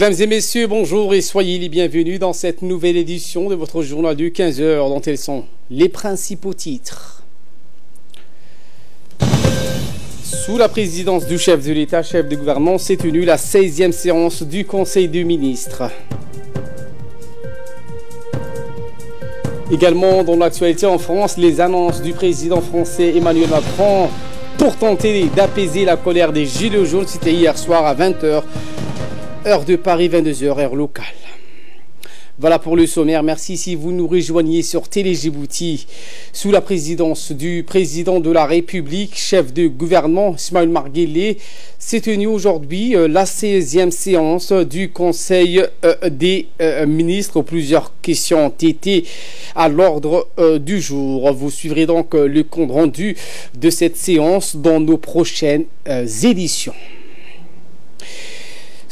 Mesdames et messieurs, bonjour et soyez les bienvenus dans cette nouvelle édition de votre journal de 15 heures dont elles sont les principaux titres. Sous la présidence du chef de l'État, chef de gouvernement, s'est tenue la 16e séance du Conseil des ministres. Également dans l'actualité en France, les annonces du président français Emmanuel Macron pour tenter d'apaiser la colère des Gilets jaunes, c'était hier soir à 20h. Heure de Paris, 22h, heure locale. Voilà pour le sommaire. Merci si vous nous rejoignez sur Télé Djibouti. Sous la présidence du président de la République, chef de gouvernement Ismaël Omar Guelleh, s'est tenue aujourd'hui la 16e séance du Conseil des ministres. Plusieurs questions ont été à l'ordre du jour. Vous suivrez donc le compte rendu de cette séance dans nos prochaines éditions.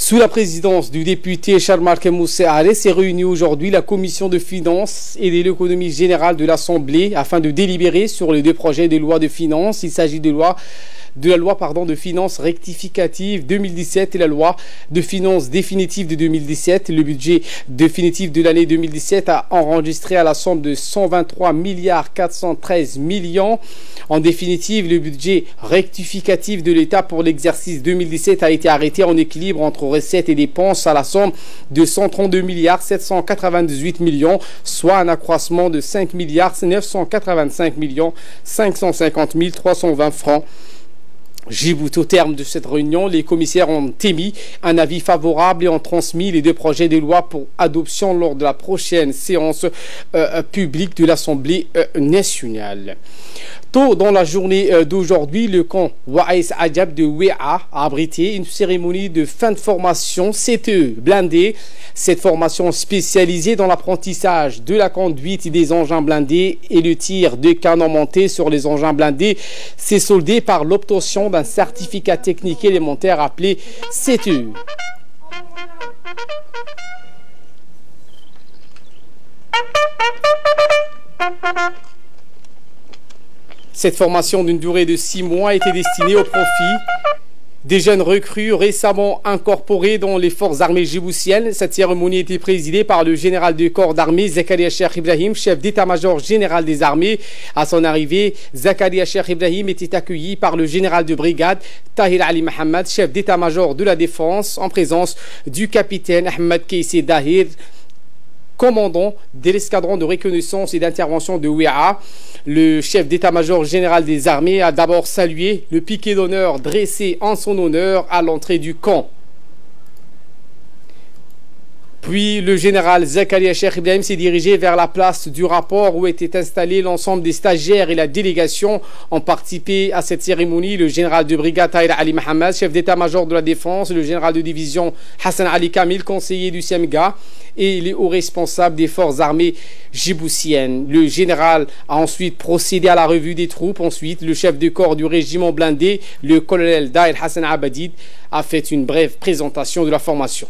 Sous la présidence du député Charles-Marc Moussé Aré s'est réunie aujourd'hui la commission de finances et de l'économie générale de l'Assemblée afin de délibérer sur les deux projets de loi de finances. Il s'agit de la loi de finances rectificative 2017 et la loi de finances définitive de 2017. Le budget définitif de l'année 2017 a enregistré à la somme de 123 milliards 413 millions. En définitive, le budget rectificatif de l'État pour l'exercice 2017 a été arrêté en équilibre entre recettes et dépenses à la somme de 132 milliards 798 millions, soit un accroissement de 5 milliards 985 millions 550 320 francs. Au terme de cette réunion, les commissaires ont émis un avis favorable et ont transmis les deux projets de loi pour adoption lors de la prochaine séance publique de l'Assemblée nationale. Tôt dans la journée d'aujourd'hui, le camp Waïs Adjab de Ouéa a abrité une cérémonie de fin de formation CTE blindé. Cette formation spécialisée dans l'apprentissage de la conduite des engins blindés et le tir de canons montés sur les engins blindés s'est soldée par l'obtention d'un certificat technique élémentaire appelé CTE. Cette formation d'une durée de 6 mois était destinée au profit des jeunes recrues récemment incorporés dans les forces armées djiboutiennes. Cette cérémonie était présidée par le général de corps d'armée Zakaria Cheikh Ibrahim, chef d'état-major général des armées. À son arrivée, Zakaria Cheikh Ibrahim était accueilli par le général de brigade Tahir Ali Mohamed, chef d'état-major de la défense, en présence du capitaine Ahmed Keïsé Dahir, commandant de l'escadron de reconnaissance et d'intervention de Ouéa. Le chef d'état-major général des armées a d'abord salué le piquet d'honneur dressé en son honneur à l'entrée du camp. Puis le général Zakaria Cheikh Ibrahim s'est dirigé vers la place du rapport où étaient installés l'ensemble des stagiaires et la délégation. Ont participé à cette cérémonie le général de brigade Tahir Ali Mohamed, chef d'état-major de la défense, le général de division Hassan Ali Kamil, conseiller du SEMGA, et les hauts responsables des forces armées djiboutiennes. Le général a ensuite procédé à la revue des troupes. Ensuite, le chef de corps du régiment blindé, le colonel Daïr Hassan Abadid, a fait une brève présentation de la formation.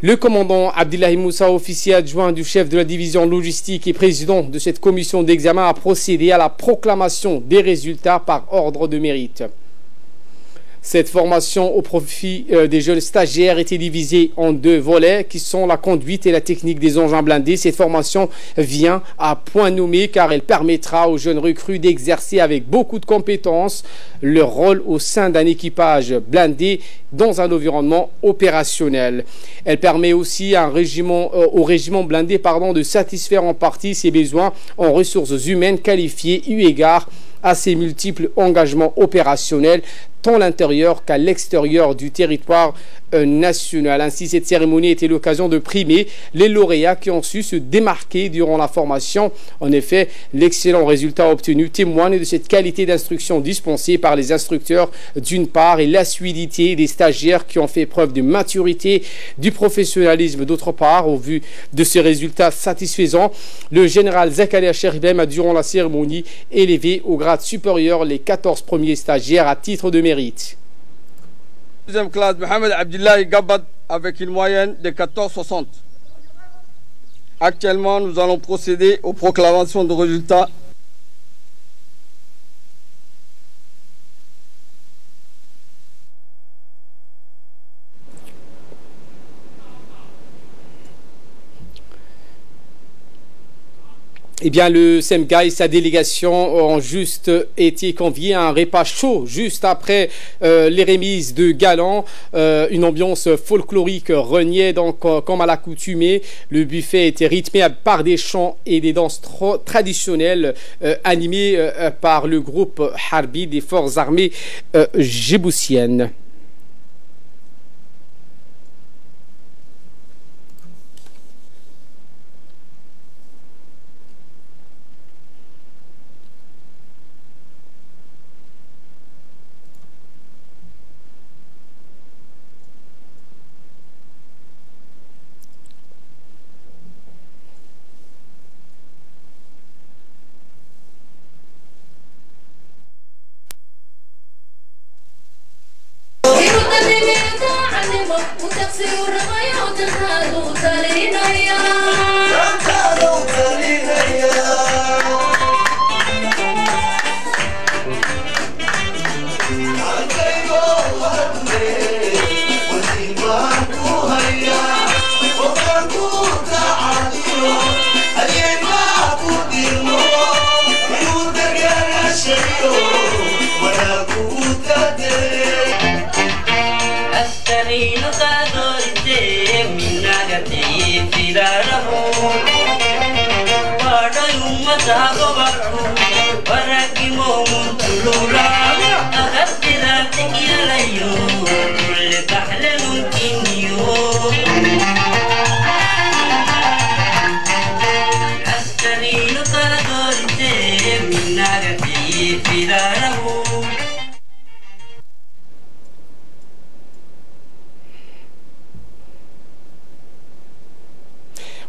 Le commandant Abdillahi Moussa, officier adjoint du chef de la division logistique et président de cette commission d'examen, a procédé à la proclamation des résultats par ordre de mérite. Cette formation au profit des jeunes stagiaires était divisée en deux volets qui sont la conduite et la technique des engins blindés. Cette formation vient à point nommé car elle permettra aux jeunes recrues d'exercer avec beaucoup de compétences leur rôle au sein d'un équipage blindé dans un environnement opérationnel. Elle permet aussi au régiment blindé de satisfaire en partie ses besoins en ressources humaines qualifiées eu égard à ses multiples engagements opérationnels tant à l'intérieur qu'à l'extérieur du territoire national. Ainsi, cette cérémonie était l'occasion de primer les lauréats qui ont su se démarquer durant la formation. En effet, l'excellent résultat obtenu témoigne de cette qualité d'instruction dispensée par les instructeurs d'une part et l'assiduité des stagiaires qui ont fait preuve de maturité, du professionnalisme d'autre part. Au vu de ces résultats satisfaisants, le général Zakaria Cheikh Ibrahim a durant la cérémonie élevé au grade supérieur les 14 premiers stagiaires à titre de mérite. Deuxième classe, Mohamed Abdillahi Gabad avec une moyenne de 14,60. Actuellement, nous allons procéder aux proclamations de résultats. Eh bien, le SEMGA et sa délégation ont juste été conviés à un repas chaud juste après les remises de galants. Une ambiance folklorique régnait donc comme à l'accoutumée. Le buffet était rythmé par des chants et des danses traditionnelles animées par le groupe Harbi des forces armées djiboutiennes.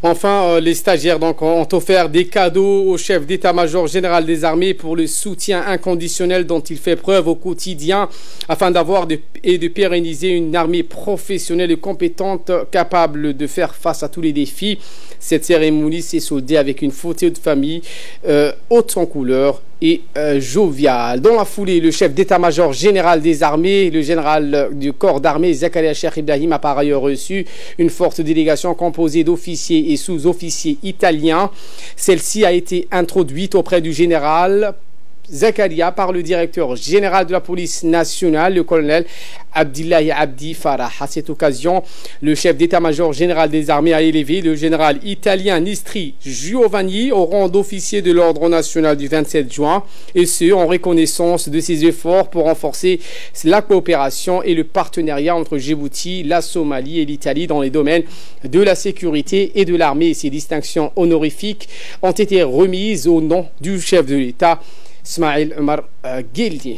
Enfin, les stagiaires donc, ont offert des cadeaux au chef d'état-major général des armées pour le soutien inconditionnel dont il fait preuve au quotidien afin d'avoir et de pérenniser une armée professionnelle et compétente capable de faire face à tous les défis. Cette cérémonie s'est soldée avec une photo de famille haute en couleur et joviale. Dans la foulée, le chef d'état-major général des armées, le général du corps d'armée, Zakaria Cheikh Ibrahim, a par ailleurs reçu une forte délégation composée d'officiers et sous-officiers italiens. Celle-ci a été introduite auprès du général Zakaria par le directeur général de la police nationale, le colonel Abdillahi Abdi Farah. À cette occasion, le chef d'état-major général des armées a élevé le général italien Nistri Giovanni au rang d'officier de l'ordre national du 27 juin, et ce en reconnaissance de ses efforts pour renforcer la coopération et le partenariat entre Djibouti, la Somalie et l'Italie dans les domaines de la sécurité et de l'armée. Ces distinctions honorifiques ont été remises au nom du chef de l'État, Ismail Omar Gueldi.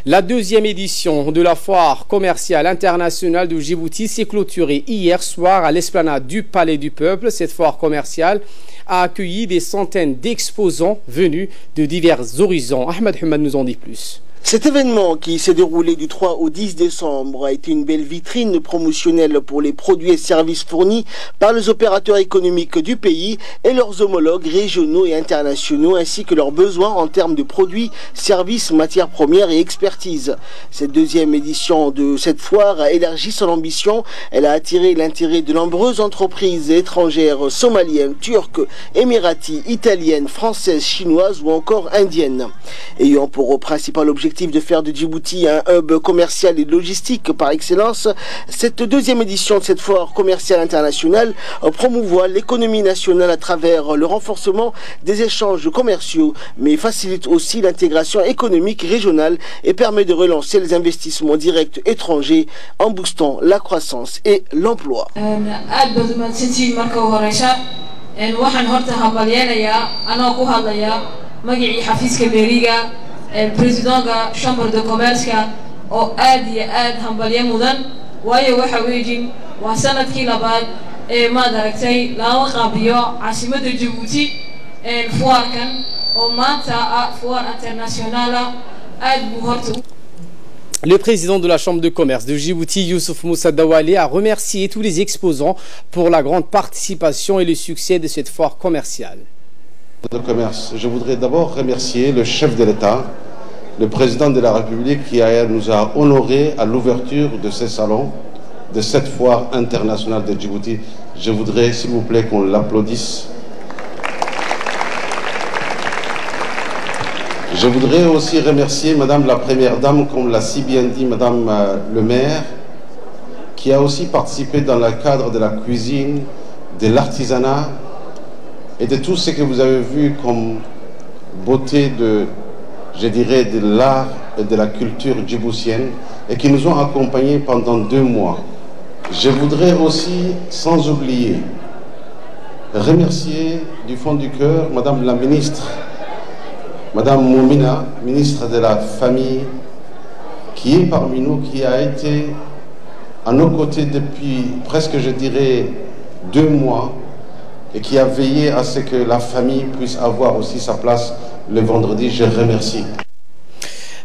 La deuxième édition de la foire commerciale internationale de Djibouti s'est clôturée hier soir à l'esplanade du Palais du Peuple. Cette foire commerciale a accueilli des centaines d'exposants venus de divers horizons. Ahmed Hamad nous en dit plus. Cet événement, qui s'est déroulé du 3 au 10 décembre, a été une belle vitrine promotionnelle pour les produits et services fournis par les opérateurs économiques du pays et leurs homologues régionaux et internationaux, ainsi que leurs besoins en termes de produits, services, matières premières et expertise. Cette deuxième édition de cette foire a élargi son ambition. Elle a attiré l'intérêt de nombreuses entreprises étrangères somaliennes, turques, émiraties, italiennes, françaises, chinoises ou encore indiennes. Ayant pour principal objectif de faire de Djibouti un hub commercial et logistique par excellence, cette deuxième édition de cette foire commerciale internationale promouvoit l'économie nationale à travers le renforcement des échanges commerciaux, mais facilite aussi l'intégration économique régionale et permet de relancer les investissements directs étrangers en boostant la croissance et l'emploi. Président chambre de commerce oo aad iyo aad hambalyo mudan waayo waxa weeyin waa sanadkii labaad ee ma aragtay laga qaabiyo caasimada Djibouti foirkan oo maanta foire internationale aad bu horta. Le président de la Chambre de commerce de Djibouti, Youssouf Moussa Dawale, a remercié tous les exposants pour la grande participation et le succès de cette foire commerciale. De commerce. Je voudrais d'abord remercier le chef de l'État, le président de la République qui nous a honorés à l'ouverture de ce salon, de cette foire internationale de Djibouti. Je voudrais, s'il vous plaît, qu'on l'applaudisse. Je voudrais aussi remercier Madame la Première Dame, comme l'a si bien dit Madame le maire, qui a aussi participé dans le cadre de la cuisine, de l'artisanat et de tout ce que vous avez vu comme beauté de, je dirais, de l'art et de la culture djiboutienne et qui nous ont accompagnés pendant 2 mois. Je voudrais aussi, sans oublier, remercier du fond du cœur Madame la ministre, Madame Moumina, ministre de la Famille, qui est parmi nous, qui a été à nos côtés depuis presque, je dirais, 2 mois et qui a veillé à ce que la famille puisse avoir aussi sa place le vendredi. Je remercie.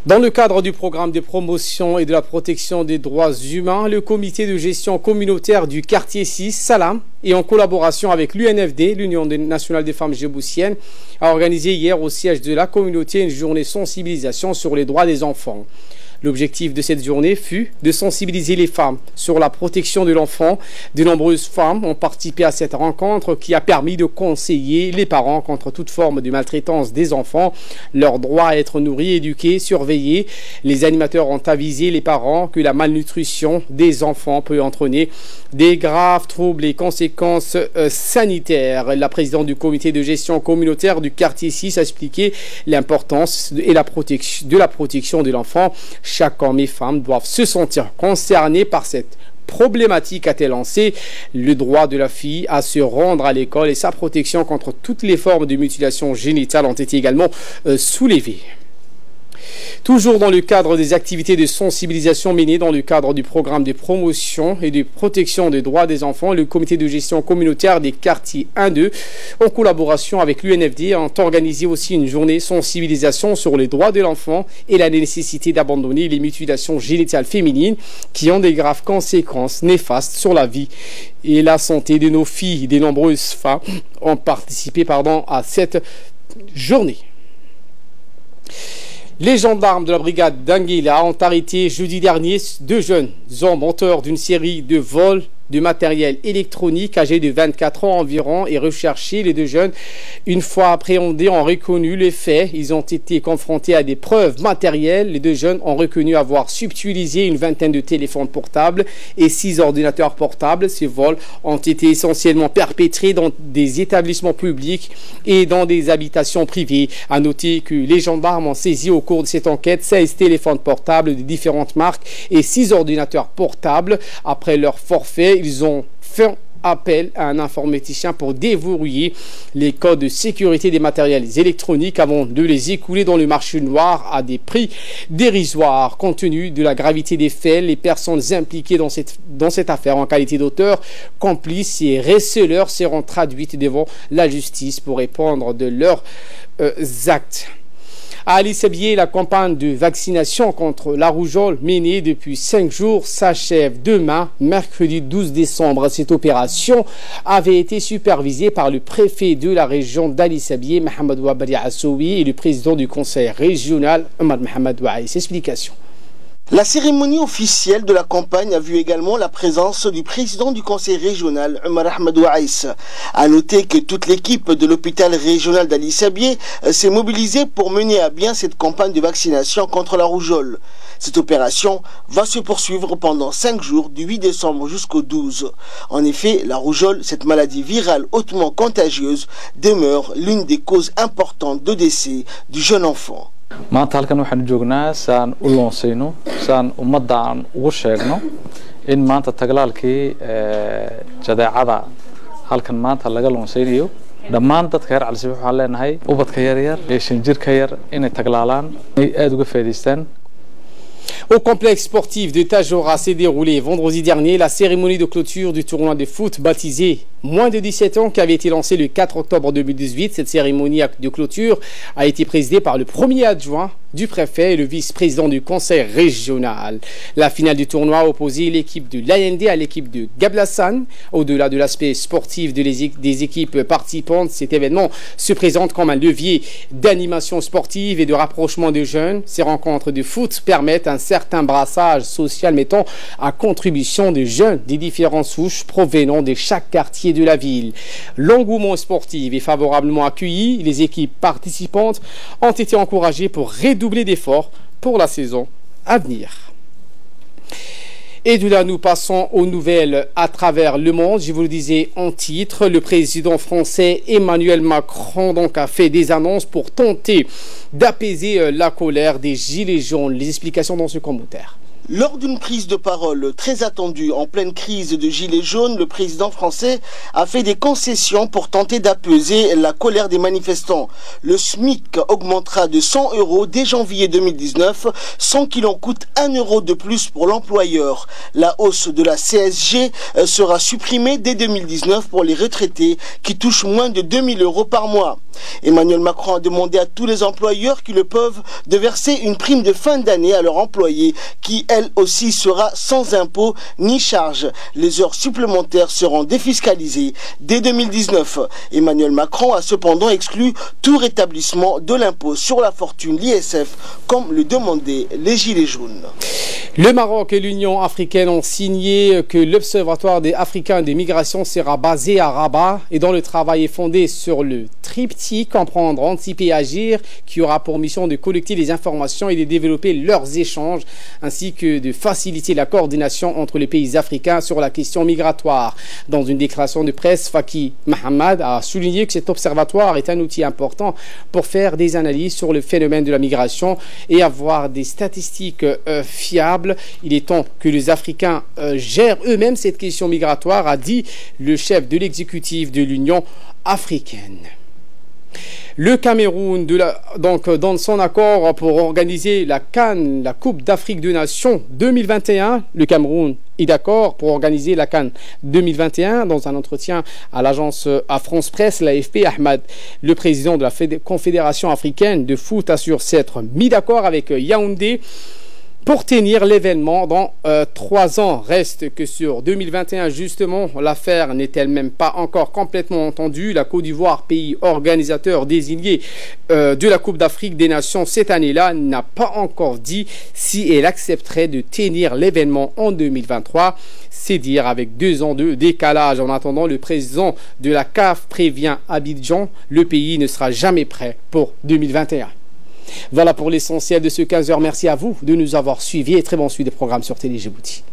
Dans le cadre du programme de promotion et de la protection des droits humains, le comité de gestion communautaire du quartier 6, Salam, et en collaboration avec l'UNFD, l'Union nationale des femmes djiboutiennes, a organisé hier au siège de la communauté une journée sensibilisation sur les droits des enfants. L'objectif de cette journée fut de sensibiliser les femmes sur la protection de l'enfant. De nombreuses femmes ont participé à cette rencontre qui a permis de conseiller les parents contre toute forme de maltraitance des enfants, leur droit à être nourris, éduqués, surveillés. Les animateurs ont avisé les parents que la malnutrition des enfants peut entraîner des graves troubles et conséquences sanitaires. La présidente du comité de gestion communautaire du quartier 6 a expliqué l'importance de la protection de l'enfant. Chaque homme et femme doivent se sentir concernés par cette problématique, a-t-elle lancé. Le droit de la fille à se rendre à l'école et sa protection contre toutes les formes de mutilation génitale ont été également soulevées. Toujours dans le cadre des activités de sensibilisation menées dans le cadre du programme de promotion et de protection des droits des enfants, le comité de gestion communautaire des quartiers 1-2, en collaboration avec l'UNFD, ont organisé aussi une journée sensibilisation sur les droits de l'enfant et la nécessité d'abandonner les mutilations génitales féminines qui ont des graves conséquences néfastes sur la vie et la santé de nos filles. De nombreuses femmes ont participé à cette journée. Les gendarmes de la brigade d'Anguilla ont arrêté jeudi dernier 2 jeunes hommes auteurs d'une série de vols de matériel électronique âgés de 24 ans environ et recherchés. Les 2 jeunes, une fois appréhendés, ont reconnu les faits. Ils ont été confrontés à des preuves matérielles. Les 2 jeunes ont reconnu avoir subtilisé une vingtaine de téléphones portables et 6 ordinateurs portables. Ces vols ont été essentiellement perpétrés dans des établissements publics et dans des habitations privées. À noter que les gendarmes ont saisi au cours de cette enquête 16 téléphones portables de différentes marques et 6 ordinateurs portables. Après leur forfait, ils ont fait appel à un informaticien pour déverrouiller les codes de sécurité des matériels électroniques avant de les écouler dans le marché noir à des prix dérisoires. Compte tenu de la gravité des faits, les personnes impliquées dans cette affaire en qualité d'auteur, complices et receleurs seront traduites devant la justice pour répondre de leurs actes. À Ali Sabié, la campagne de vaccination contre la rougeole menée depuis 5 jours s'achève demain, mercredi 12 décembre. Cette opération avait été supervisée par le préfet de la région d'Ali Sabié, Mohamed Wabari Assoui, et le président du conseil régional, Omar Mohamed Waïs. Explication. La cérémonie officielle de la campagne a vu également la présence du président du conseil régional, Omar Ahmed Waïs. A noter que toute l'équipe de l'hôpital régional d'Ali Sabié s'est mobilisée pour mener à bien cette campagne de vaccination contre la rougeole. Cette opération va se poursuivre pendant 5 jours, du 8 décembre jusqu'au 12. En effet, la rougeole, cette maladie virale hautement contagieuse, demeure l'une des causes importantes de décès du jeune enfant. maanta halkan waxaan joognaa saan u loonsayno saan ummadda aan ugu sheegno in maanta taglaalkii jadeecada halkan maanta laga loonsaynayo dhammaan dadka reer Cali Sabiix waxaan leenahay ubadka yar yar ee 5 jir ka yar inay taglaalaan ay aad uga faa'iideystaan. Au complexe sportif de Tajora s'est déroulée vendredi dernier la cérémonie de clôture du tournoi de foot baptisé moins de 17 ans qui avait été lancé le 4 octobre 2018. Cette cérémonie de clôture a été présidée par le premier adjoint du préfet et le vice-président du conseil régional. La finale du tournoi opposait l'équipe de l'AND à l'équipe de Gablassan. Au-delà de l'aspect sportif des équipes participantes, cet événement se présente comme un levier d'animation sportive et de rapprochement des jeunes. Ces rencontres de foot permettent un certain brassage social mettant à contribution des jeunes des différentes souches provenant de chaque quartier de la ville. L'engouement sportif est favorablement accueilli. Les équipes participantes ont été encouragées pour redoubler d'efforts pour la saison à venir. Et de là, nous passons aux nouvelles à travers le monde. Je vous le disais en titre, le président français Emmanuel Macron donc a fait des annonces pour tenter d'apaiser la colère des Gilets jaunes. Les explications dans ce commentaire. Lors d'une prise de parole très attendue en pleine crise de gilets jaunes, le président français a fait des concessions pour tenter d'apaiser la colère des manifestants. Le SMIC augmentera de 100 € dès janvier 2019, sans qu'il en coûte 1 € de plus pour l'employeur. La hausse de la CSG sera supprimée dès 2019 pour les retraités qui touchent moins de 2 000 € par mois. Emmanuel Macron a demandé à tous les employeurs qui le peuvent de verser une prime de fin d'année à leurs employés qui, elle aussi, sera sans impôt ni charge. Les heures supplémentaires seront défiscalisées dès 2019. Emmanuel Macron a cependant exclu tout rétablissement de l'impôt sur la fortune, l'ISF, comme le demandaient les Gilets jaunes. Le Maroc et l'Union africaine ont signé que l'Observatoire des Africains des migrations sera basé à Rabat et dont le travail est fondé sur le triptyque comprendre, anticiper et agir, qui aura pour mission de collecter les informations et de développer leurs échanges, ainsi que de faciliter la coordination entre les pays africains sur la question migratoire. Dans une déclaration de presse, Faki Mahamad a souligné que cet observatoire est un outil important pour faire des analyses sur le phénomène de la migration et avoir des statistiques fiables. Il est temps que les Africains gèrent eux-mêmes cette question migratoire, a dit le chef de l'exécutif de l'Union africaine. Le Cameroun donne son accord pour organiser la CAN, la Coupe d'Afrique des Nations 2021. Le Cameroun est d'accord pour organiser la CAN 2021. Dans un entretien à l'agence à France Presse, l'AFP, Ahmad, le président de la Confédération africaine de foot, assure s'être mis d'accord avec Yaoundé pour tenir l'événement dans 3 ans. Reste que sur 2021, justement, l'affaire n'est elle-même pas encore complètement entendue. La Côte d'Ivoire, pays organisateur désigné de la Coupe d'Afrique des Nations cette année-là, n'a pas encore dit si elle accepterait de tenir l'événement en 2023. C'est dire avec 2 ans de décalage. En attendant, le président de la CAF prévient Abidjan, le pays ne sera jamais prêt pour 2021. Voilà pour l'essentiel de ce 15h. Merci à vous de nous avoir suivis et très bon suivi des programmes sur Télé Djibouti.